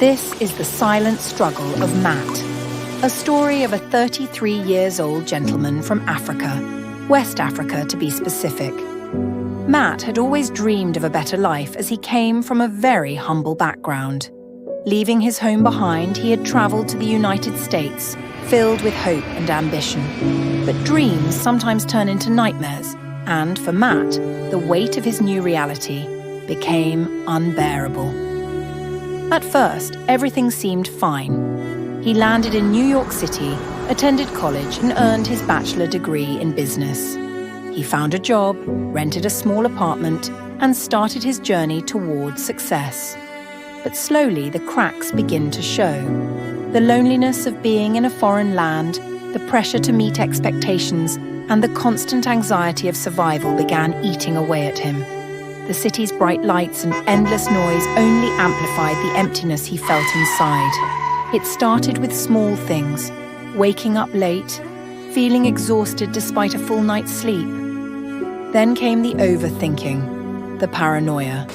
This is the silent struggle of Matt, a story of a 33-years-old gentleman from Africa, West Africa to be specific. Matt had always dreamed of a better life as he came from a very humble background. Leaving his home behind, he had traveled to the United States, filled with hope and ambition. But dreams sometimes turn into nightmares, and for Matt, the weight of his new reality became unbearable. At first, everything seemed fine. He landed in New York City, attended college, and earned his bachelor degree in business. He found a job, rented a small apartment, and started his journey towards success. But slowly, the cracks begin to show. The loneliness of being in a foreign land, the pressure to meet expectations, and the constant anxiety of survival began eating away at him. The city's bright lights and endless noise only amplified the emptiness he felt inside. It started with small things, waking up late, feeling exhausted despite a full night's sleep. Then came the overthinking, the paranoia.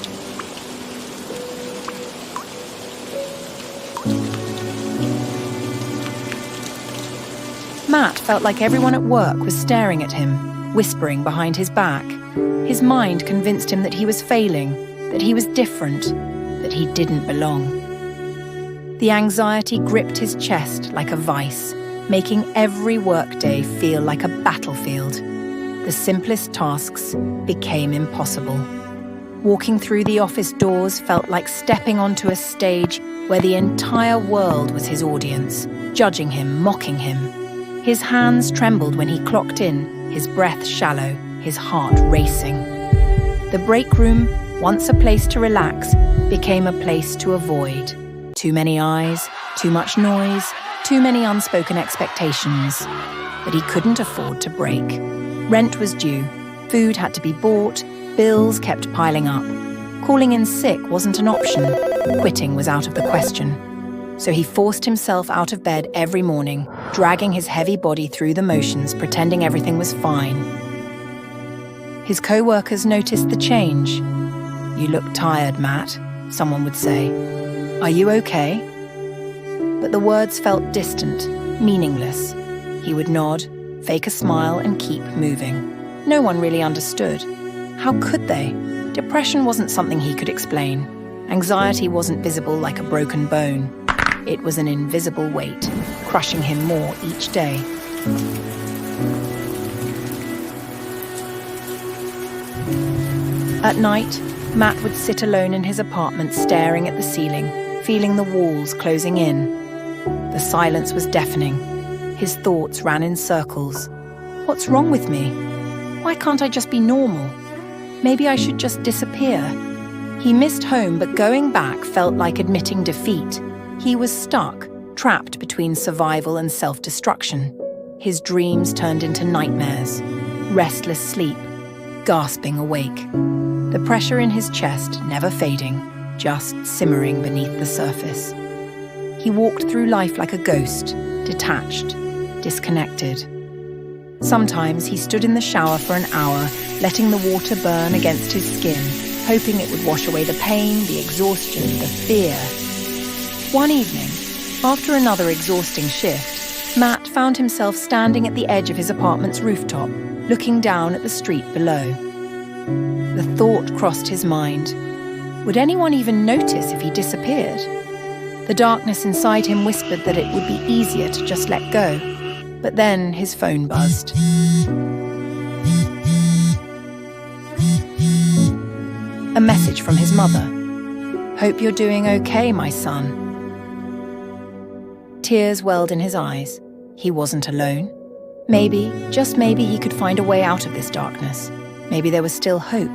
Matt felt like everyone at work was staring at him, whispering behind his back. His mind convinced him that he was failing, that he was different, that he didn't belong. The anxiety gripped his chest like a vice, making every workday feel like a battlefield. The simplest tasks became impossible. Walking through the office doors felt like stepping onto a stage where the entire world was his audience, judging him, mocking him. His hands trembled when he clocked in, his breath shallow, his heart racing. The break room, once a place to relax, became a place to avoid. Too many eyes, too much noise, too many unspoken expectations. But he couldn't afford to break. Rent was due, food had to be bought, bills kept piling up. Calling in sick wasn't an option. Quitting was out of the question. So he forced himself out of bed every morning, dragging his heavy body through the motions, pretending everything was fine. His co-workers noticed the change. "You look tired, Matt," someone would say. "Are you okay?" But the words felt distant, meaningless. He would nod, fake a smile, and keep moving. No one really understood. How could they? Depression wasn't something he could explain. Anxiety wasn't visible like a broken bone. It was an invisible weight, crushing him more each day. At night, Matt would sit alone in his apartment staring at the ceiling, feeling the walls closing in. The silence was deafening. His thoughts ran in circles. What's wrong with me? Why can't I just be normal? Maybe I should just disappear. He missed home, but going back felt like admitting defeat. He was stuck, trapped between survival and self-destruction. His dreams turned into nightmares, restless sleep, gasping awake. The pressure in his chest never fading, just simmering beneath the surface. He walked through life like a ghost, detached, disconnected. Sometimes he stood in the shower for an hour, letting the water burn against his skin, hoping it would wash away the pain, the exhaustion, the fear. One evening, after another exhausting shift, Matt found himself standing at the edge of his apartment's rooftop, looking down at the street below. The thought crossed his mind. Would anyone even notice if he disappeared? The darkness inside him whispered that it would be easier to just let go. But then his phone buzzed. A message from his mother. "Hope you're doing okay, my son." Tears welled in his eyes. He wasn't alone. Maybe, just maybe, he could find a way out of this darkness. Maybe there was still hope.